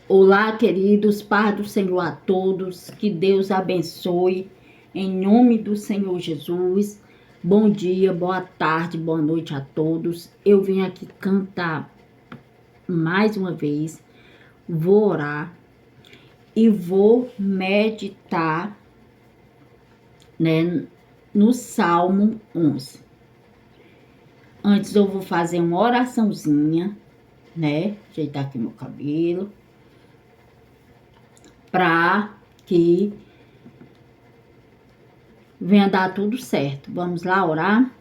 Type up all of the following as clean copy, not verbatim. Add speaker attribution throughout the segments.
Speaker 1: Olá, queridos, paz do Senhor a todos, que Deus abençoe, em nome do Senhor Jesus. Bom dia, boa tarde, boa noite a todos. Eu vim aqui cantar mais uma vez, vou orar e vou meditar, no Salmo 11. Antes eu vou fazer uma oraçãozinha, ajeitar aqui meu cabelo, para que venha dar tudo certo. Vamos lá orar?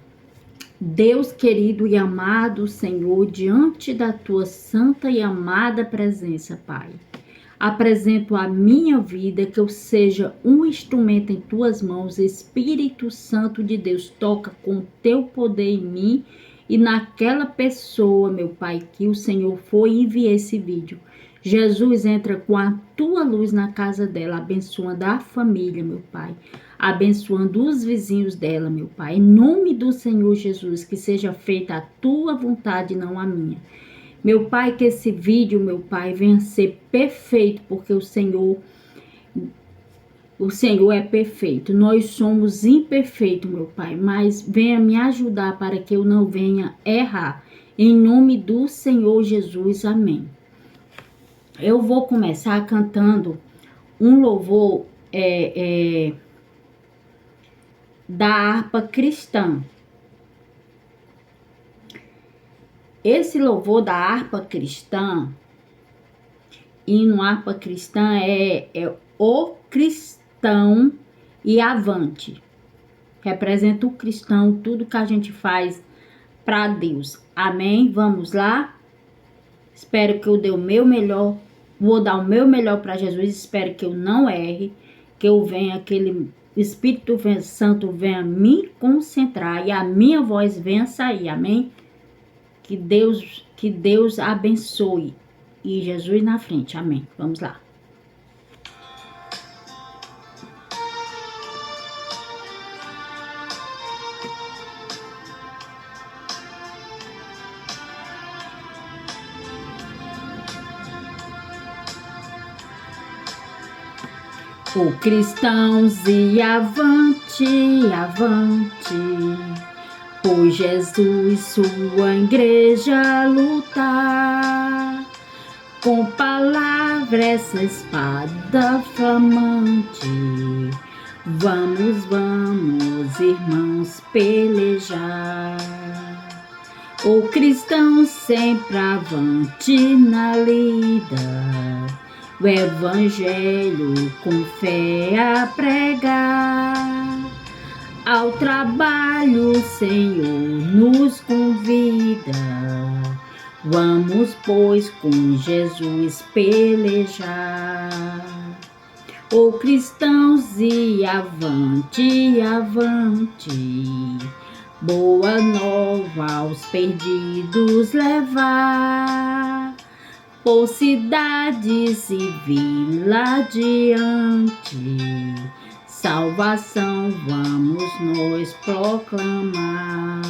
Speaker 1: Deus querido e amado Senhor, diante da tua santa e amada presença, Pai, apresento a minha vida, que eu seja um instrumento em tuas mãos. Espírito Santo de Deus, toca com teu poder em mim e naquela pessoa, meu Pai, que o Senhor foi e enviar esse vídeo. Jesus, entra com a tua luz na casa dela, abençoando a família, meu Pai, abençoando os vizinhos dela, meu Pai, em nome do Senhor Jesus, que seja feita a tua vontade, não a minha. Meu Pai, que esse vídeo, meu Pai, venha ser perfeito, porque o Senhor é perfeito. Nós somos imperfeitos, meu Pai, mas venha me ajudar para que eu não venha errar. Em nome do Senhor Jesus, amém. Eu vou começar cantando um louvor da harpa cristã. Esse louvor da harpa cristã, hino harpa cristã, é o cristão e avante. Representa o cristão, tudo que a gente faz para Deus. Amém? Vamos lá? Espero que eu dê o meu melhor. Vou dar o meu melhor para Jesus. Espero que eu não erre. Que eu venha, aquele Espírito Santo venha me concentrar e a minha voz venha sair. Amém? Que Deus abençoe. E Jesus na frente. Amém. Vamos lá. O cristãos e avante, avante, por Jesus sua igreja lutar, com palavra essa espada flamante, vamos, vamos, irmãos, pelejar. O cristão sempre avante na lida, o evangelho com fé a pregar. Ao trabalho o Senhor nos convida, vamos, pois, com Jesus pelejar. Ô cristãos, e avante, avante, boa nova aos perdidos levar, por cidades e vila adiante, salvação vamos nós proclamar.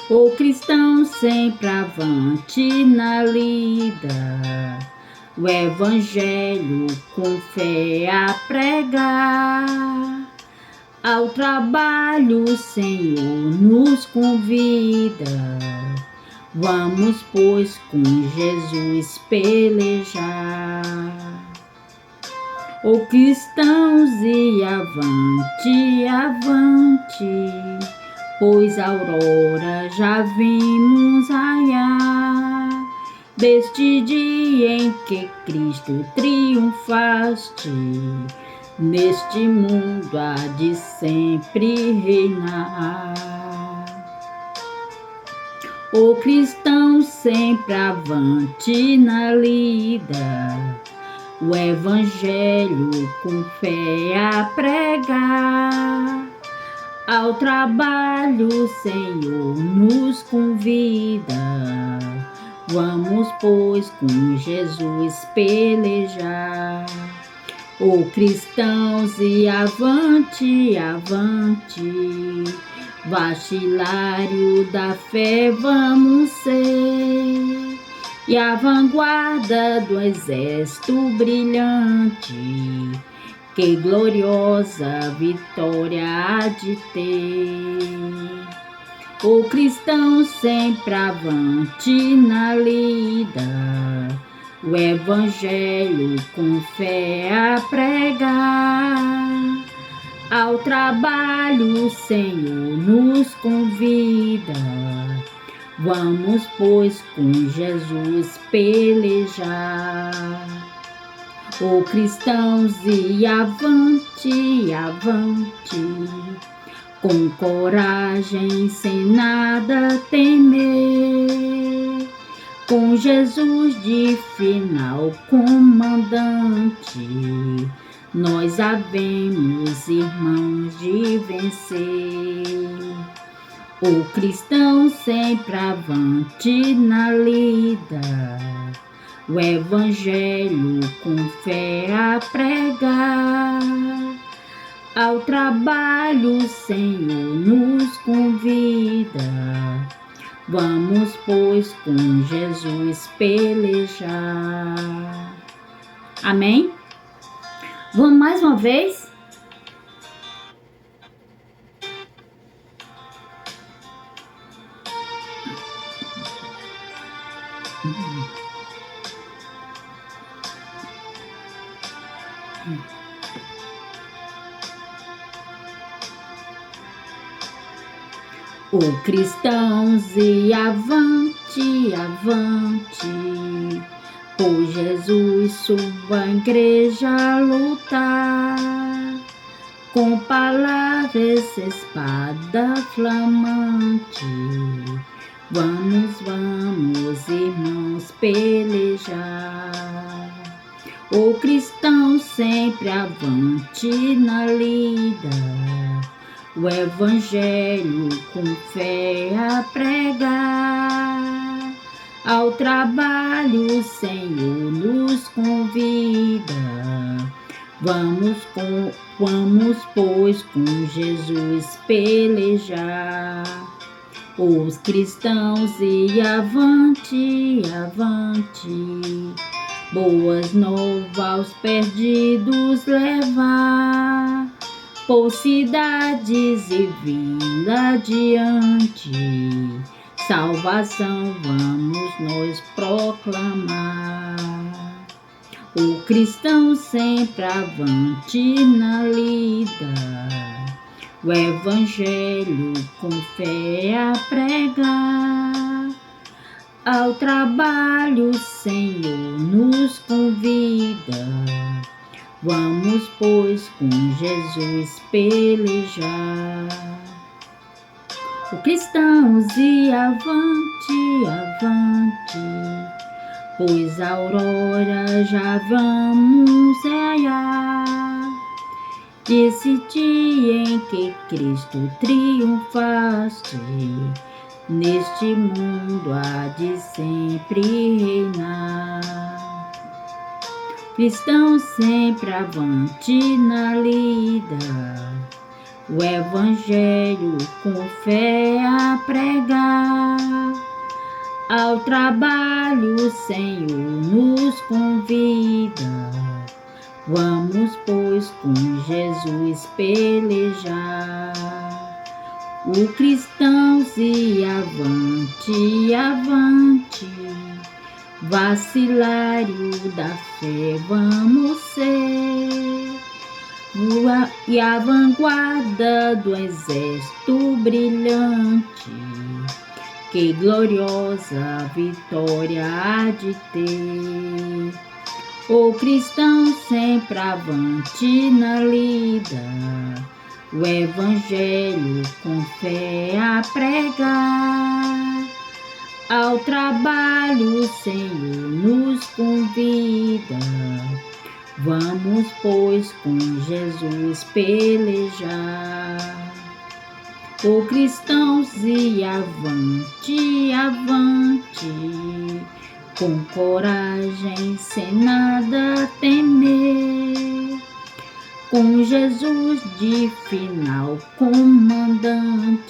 Speaker 1: O cristão sempre avante na lida, o evangelho com fé a pregar. Ao trabalho o Senhor nos convida, vamos, pois, com Jesus pelejar. Ô cristãos, e avante, avante, pois a aurora já vimos raiar, deste dia em que Cristo triunfaste, neste mundo há de sempre reinar. O cristão sempre avante na lida, o evangelho com fé a pregar. Ao trabalho o Senhor nos convida, vamos, pois, com Jesus pelejar. O cristãos, e avante, avante, vacilário da fé vamos ser, e a vanguarda do exército brilhante, que gloriosa vitória há de ter. O cristão sempre avante na lida, o evangelho com fé a pregar. Ao trabalho o Senhor nos convida, vamos, pois, com Jesus pelejar. Ô cristãos, e avante, avante, com coragem, sem nada temer, com Jesus de final comandante, nós havemos, irmãos, de vencer. O cristão sempre avante na lida, o evangelho com fé a pregar. Ao trabalho o Senhor nos convida, vamos, pois, com Jesus pelejar. Amém? Vamos mais uma vez? Ô cristãos, e avante, avante, por Jesus sua igreja lutar, com palavras espada flamante, vamos, vamos, irmãos, pelejar. O cristão sempre avante na lida, o evangelho com fé a pregar. Ao trabalho o Senhor nos convida, vamos, pois, com Jesus pelejar. Os cristãos, e avante, avante, boas novas aos perdidos levar, por cidades e vilas adiante, salvação vamos nós proclamar. O cristão sempre avante na lida, o evangelho com fé a pregar. Ao trabalho o Senhor nos convida, vamos, pois, com Jesus pelejar. O cristãos, e avante, avante, pois a aurora já vamos raiar. Esse dia em que Cristo triunfaste, neste mundo há de sempre reinar. Cristãos sempre avante na lida, o evangelho com fé a pregar. Ao trabalho o Senhor nos convida, vamos, pois, com Jesus pelejar. O cristão, se avante, avante, vacilário da fé vamos ser, e a vanguarda do exército brilhante, que gloriosa vitória há de ter. O cristão sempre avante na lida, o evangelho com fé a pregar. Ao trabalho o Senhor nos convida, vamos, pois, com Jesus pelejar. O cristão, se avante, avante, com coragem, sem nada temer, com Jesus de final comandante,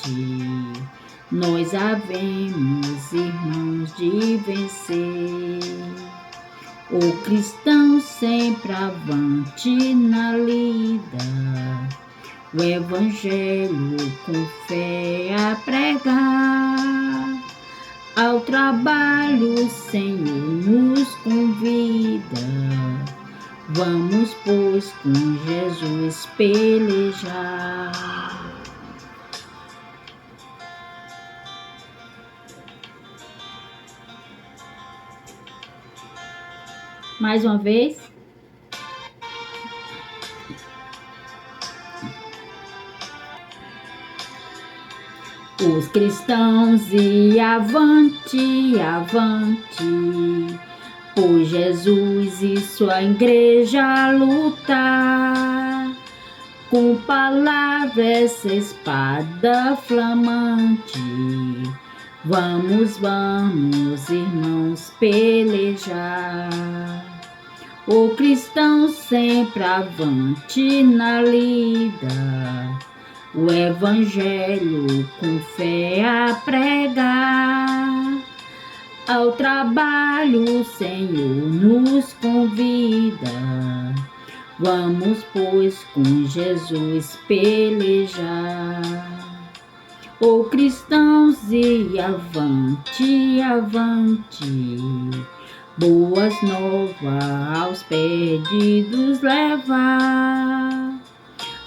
Speaker 1: nós havemos, irmãos, de vencer. O cristão sempre avante na lida, o evangelho com fé a pregar. Ao trabalho o Senhor nos convida, vamos, pois, com Jesus pelejar. Mais uma vez. Os cristãos e avante, avante, por Jesus e sua igreja lutar. Com palavra essa espada flamante, vamos, vamos, irmãos, pelejar. O cristão sempre avante na lida, o evangelho com fé a pregar. Ao trabalho o Senhor nos convida, vamos, pois, com Jesus pelejar. Ô cristãos, e avante, avante, boas novas aos perdidos levar.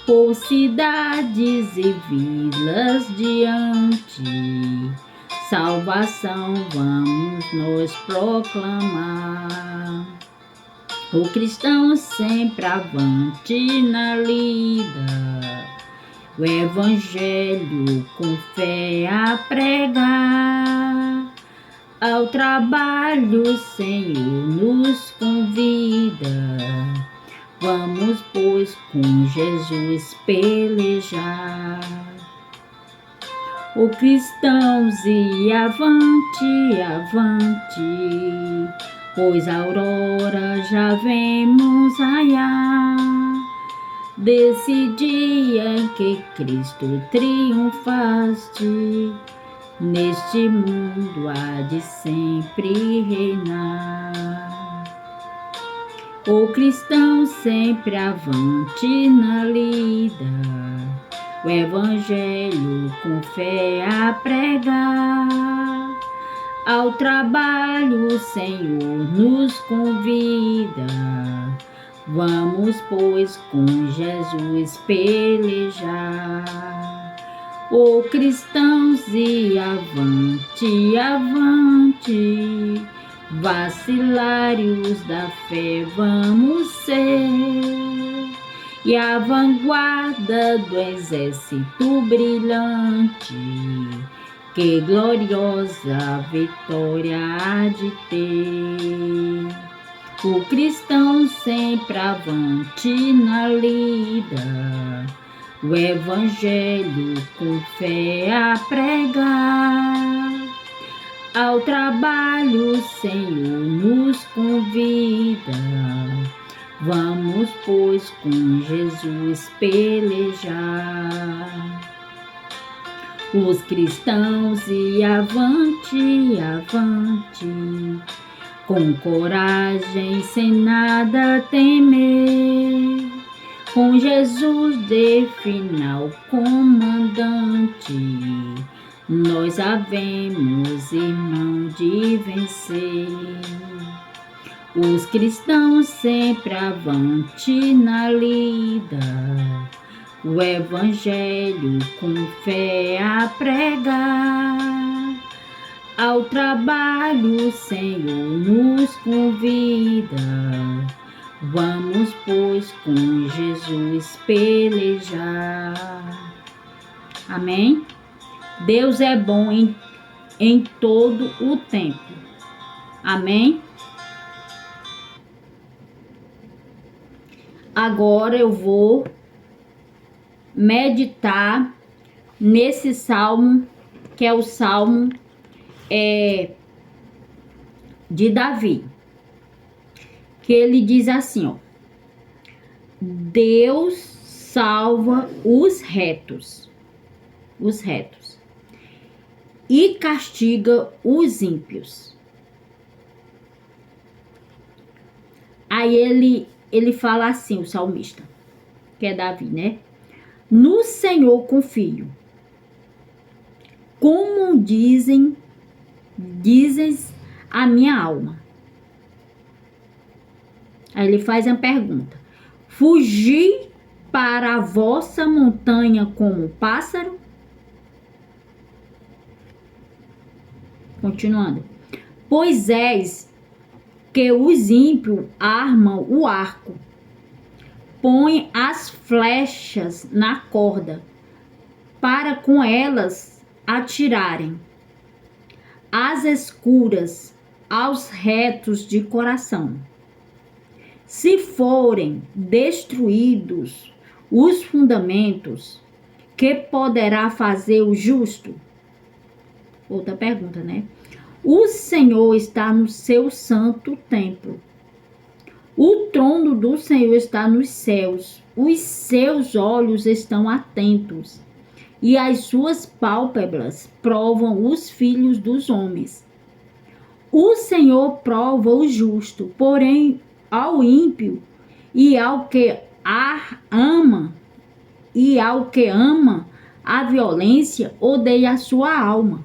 Speaker 1: Por cidades e vilas diante, salvação vamos nós proclamar. O cristão sempre avante na lida, o evangelho com fé a pregar. Ao trabalho o Senhor nos convida, vamos, pois, com Jesus pelejar. O cristãos, e avante, avante, pois a aurora já vemos raiar, desse dia em que Cristo triunfaste, neste mundo há de sempre reinar. O cristão sempre avante na lida, o evangelho com fé a pregar. Ao trabalho o Senhor nos convida, vamos, pois, com Jesus pelejar. Ô cristãos, e avante, avante, vacilários da fé vamos ser, e a vanguarda do exército brilhante, que gloriosa vitória há de ter. O cristão sempre avante na lida, o evangelho com fé a pregar. Ao trabalho o Senhor nos convida, vamos, pois, com Jesus pelejar. Os cristãos, e avante, avante, com coragem, sem nada temer, com Jesus de final comandante, nós havemos, irmão, de vencer. Os cristãos sempre avante na lida, o evangelho com fé a pregar. Ao trabalho o Senhor nos convida, vamos, pois, com Jesus pelejar. Amém? Deus é bom em todo o tempo. Amém? Agora eu vou meditar nesse salmo, que é o salmo de Davi, que ele diz assim, ó: Deus salva os retos. Os retos. e castiga os ímpios. Aí ele fala assim, o salmista, que é Davi, né? No Senhor confio. Como dizes a minha alma. Aí ele faz uma pergunta. Fugi para a vossa montanha como um pássaro? Continuando. Pois és que os ímpios armam o arco, põem as flechas na corda, para com elas atirarem as escuras aos retos de coração. Se forem destruídos os fundamentos, que poderá fazer o justo? Outra pergunta, né? O Senhor está no seu santo templo. O trono do Senhor está nos céus. Os seus olhos estão atentos, e as suas pálpebras provam os filhos dos homens. O Senhor prova o justo, porém ao ímpio e ao que ama a violência odeia a sua alma.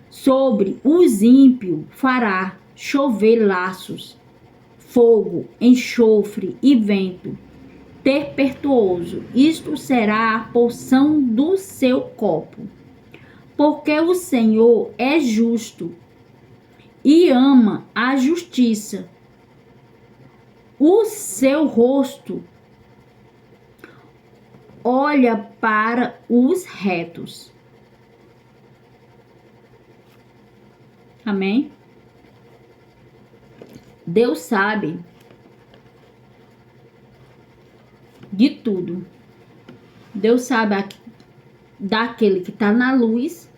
Speaker 1: Sobre os ímpios fará chover laços, fogo, enxofre e vento tempestuoso. Isto será a porção do seu copo. Porque o Senhor é justo e ama a justiça. O seu rosto olha para os retos. Amém? Deus sabe de tudo. Deus sabe daquele que está na luz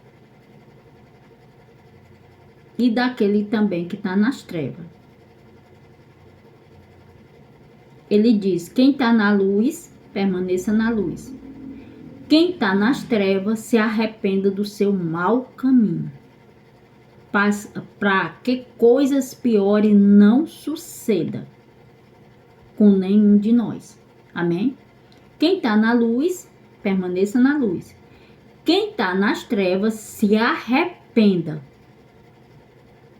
Speaker 1: e daquele também que está nas trevas. Ele diz: quem está na luz, permaneça na luz. Quem está nas trevas, se arrependa do seu mau caminho, para que coisas piores não sucedam com nenhum de nós. Amém? Quem está na luz, permaneça na luz. Quem está nas trevas, se arrependa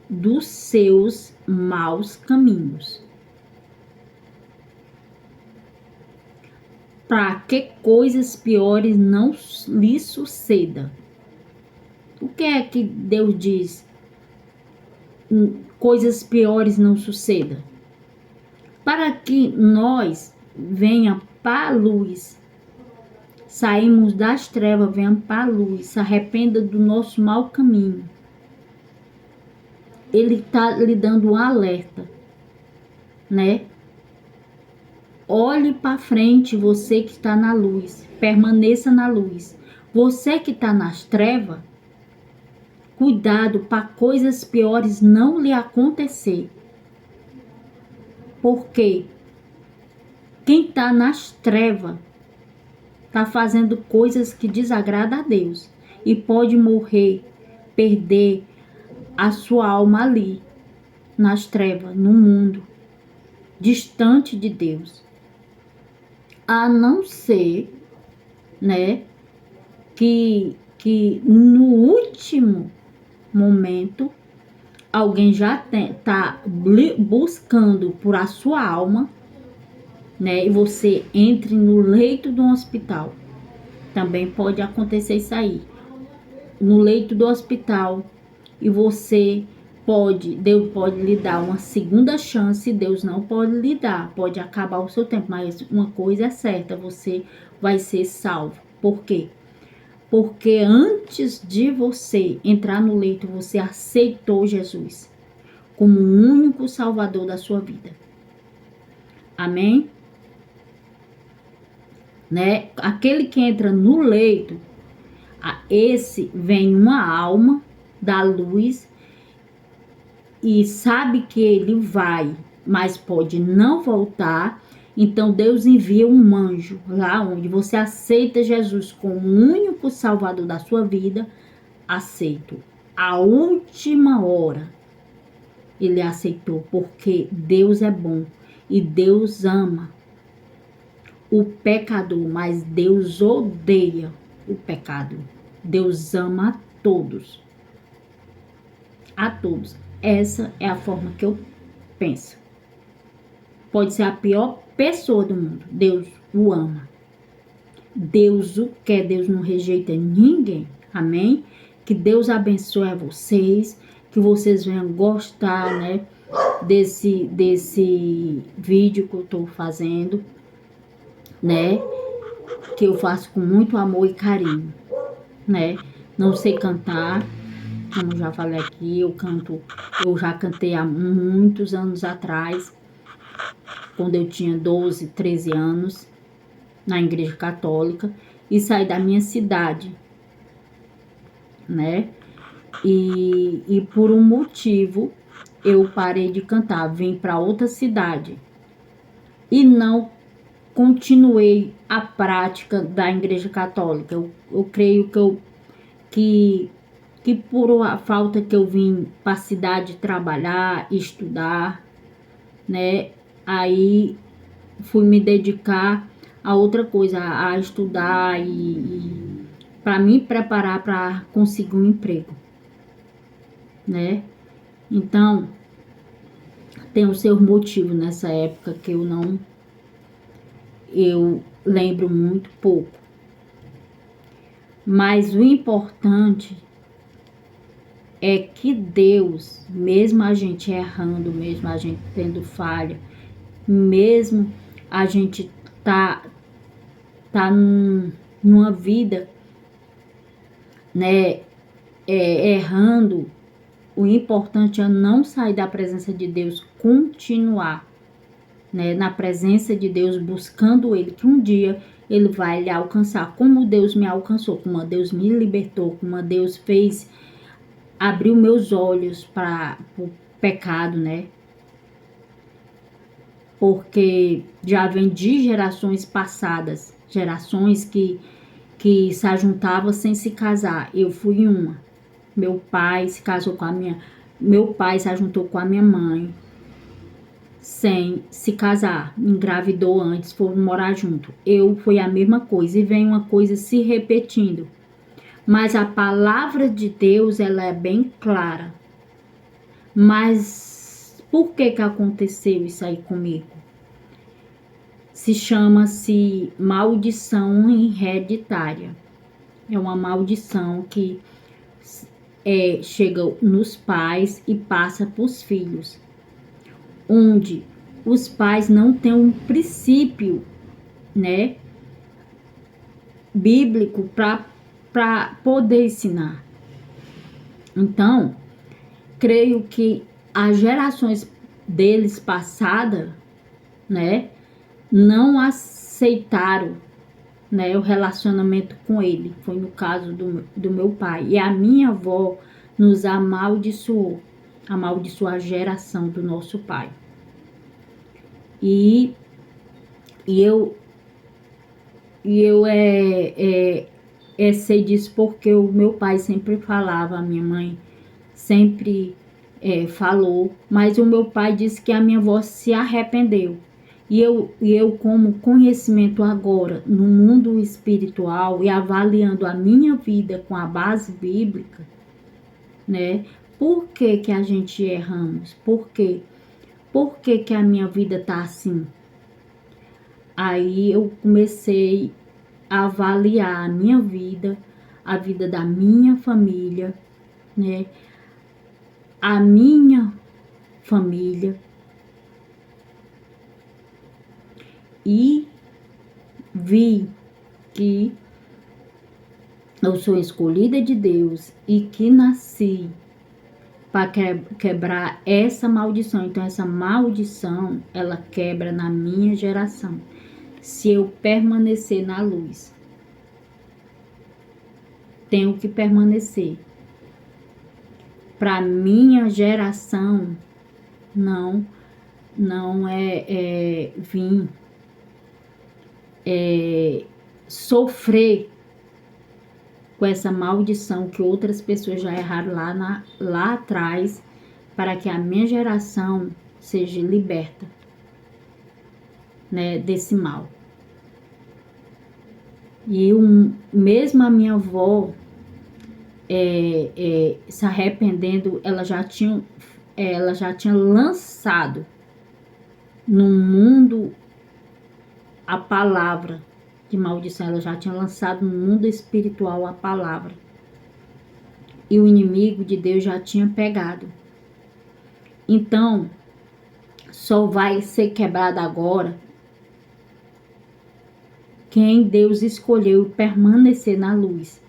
Speaker 1: dos seus maus caminhos, para que coisas piores não lhe sucedam. O que é que Deus diz? Coisas piores não sucedam. Para que nós venha para a luz, saímos das trevas, venha para a luz, se arrependa do nosso mau caminho. Ele está lhe dando um alerta, né? Olhe para frente, você que está na luz, permaneça na luz. Você que está nas trevas, cuidado para coisas piores não lhe acontecer. Porque quem está nas trevas está fazendo coisas que desagradam a Deus e pode morrer, perder a sua alma ali, nas trevas, no mundo, distante de Deus. A não ser, né, que no último momento alguém já está buscando por a sua alma, né, e você entre no leito de um hospital. Também pode acontecer isso aí. No leito do hospital, e você Deus pode lhe dar uma segunda chance, Deus não pode lhe dar, pode acabar o seu tempo, mas uma coisa é certa, você vai ser salvo. Por quê? Porque antes de você entrar no leito, você aceitou Jesus como o único salvador da sua vida. Amém? Né? Aquele que entra no leito, esse vem uma alma da luz e sabe que ele vai, mas pode não voltar. Então Deus envia um anjo lá onde você aceita Jesus como o único salvador da sua vida, aceito. A última hora ele aceitou, porque Deus é bom e Deus ama o pecador, mas Deus odeia o pecado. Deus ama a todos. A todos. Essa é a forma que eu penso. Pode ser a pior pessoa do mundo. Deus o ama. Deus o quer. Deus não rejeita ninguém. Amém? Que Deus abençoe a vocês. Que vocês venham gostar, né? Desse vídeo que eu tô fazendo, né? Que eu faço com muito amor e carinho, né? Não sei cantar, como já falei aqui, eu já cantei há muitos anos atrás, quando eu tinha 12, 13 anos, na igreja católica, e saí da minha cidade, né? E por um motivo, eu parei de cantar, vim para outra cidade, e não continuei a prática da igreja católica. Eu creio que por a falta que eu vim para a cidade trabalhar, estudar, né? Aí fui me dedicar a outra coisa, a estudar e para me preparar para conseguir um emprego, né? Então, tem o seu motivo nessa época que eu lembro muito pouco. Mas o importante é que Deus, mesmo a gente errando, mesmo a gente tendo falha, mesmo a gente tá numa vida, né, errando, o importante é não sair da presença de Deus, continuar, né, na presença de Deus, buscando Ele, que um dia Ele vai lhe alcançar, como Deus me alcançou, como Deus me libertou, como Deus fez, abriu meus olhos para o pecado, né? Porque já vem de gerações passadas, gerações que se ajuntavam sem se casar. Eu fui uma. Meu pai se casou com a minha... Meu pai se ajuntou com a minha mãe sem se casar. Engravidou antes, foram morar junto. Eu fui a mesma coisa. E vem uma coisa se repetindo. Mas a palavra de Deus, ela é bem clara. Mas por que aconteceu isso aí comigo? Chama-se maldição hereditária. É uma maldição que chega nos pais e passa para os filhos. Onde os pais não têm um princípio, né, bíblico para poder ensinar. Então, creio que as gerações deles passadas, né, não aceitaram, né, o relacionamento com ele. Foi no caso do meu pai. E a minha avó nos amaldiçoou a geração do nosso pai. E eu sei disso porque o meu pai sempre falava, a minha mãe sempre falou, mas o meu pai disse que a minha avó se arrependeu. E eu como conhecimento agora no mundo espiritual e avaliando a minha vida com a base bíblica, né? Por que a gente erramos? Por quê? Por que a minha vida tá assim? Aí eu comecei a avaliar a minha vida, a vida da minha família, né? A minha família. E vi que eu sou escolhida de Deus e que nasci para quebrar essa maldição. Então, essa maldição, ela quebra na minha geração. Se eu permanecer na luz, tenho que permanecer. Para minha geração, não vir sofrer com essa maldição que outras pessoas já erraram lá atrás, para que a minha geração seja liberta, né, desse mal. E mesmo a minha avó se arrependendo, ela já tinha lançado no mundo a palavra de maldição, ela já tinha lançado no mundo espiritual a palavra. E o inimigo de Deus já tinha pegado. Então, só vai ser quebrado agora quem Deus escolheu permanecer na luz.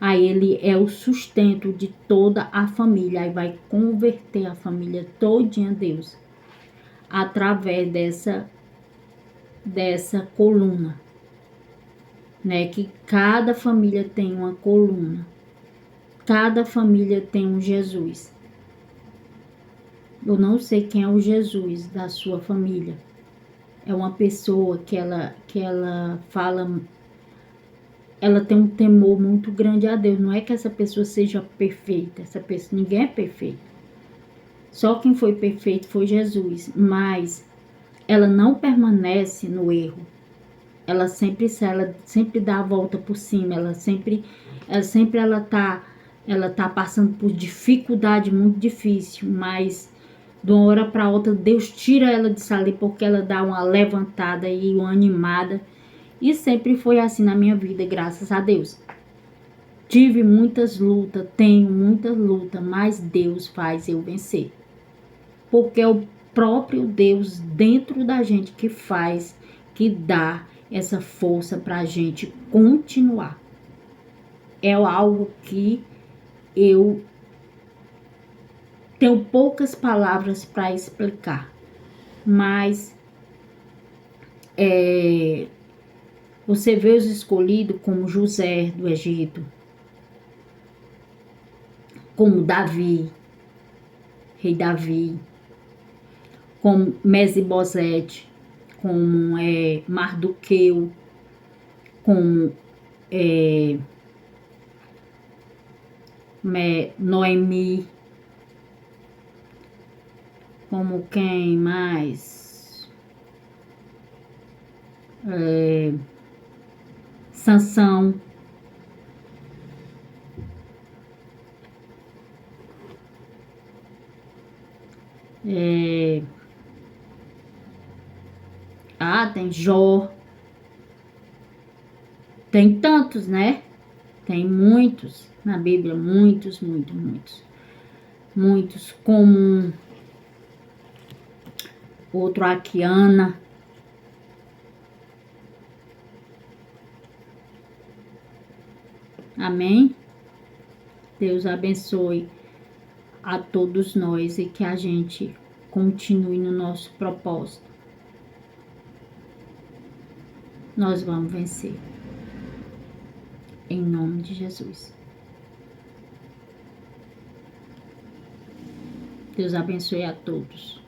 Speaker 1: Aí ele é o sustento de toda a família. Aí vai converter a família todinha a Deus. Através dessa coluna. Né? Que cada família tem uma coluna. Cada família tem um Jesus. Eu não sei quem é o Jesus da sua família. É uma pessoa que ela fala, ela tem um temor muito grande a Deus. Não é que essa pessoa seja perfeita, ninguém é perfeito. Só quem foi perfeito foi Jesus, mas ela não permanece no erro. Ela sempre dá a volta por cima, ela tá passando por dificuldade muito difícil, mas de uma hora para outra, Deus tira ela disso ali, porque ela dá uma levantada e uma animada. E sempre foi assim na minha vida, graças a Deus. Tive muitas lutas, tenho muitas lutas, mas Deus faz eu vencer. Porque é o próprio Deus dentro da gente que faz, que dá essa força para a gente continuar. É algo que eu tenho poucas palavras para explicar, mas você vê os escolhidos como José do Egito, como Davi, rei Davi, como Mesibosete, como Mardoqueu, como Noemi, como quem mais? Sansão. Tem Jó. Tem tantos, né? Tem muitos na Bíblia, muitos, muitos, muitos. Muitos, como outro aqui, Ana. Amém? Deus abençoe a todos nós e que a gente continue no nosso propósito. Nós vamos vencer. Em nome de Jesus. Deus abençoe a todos.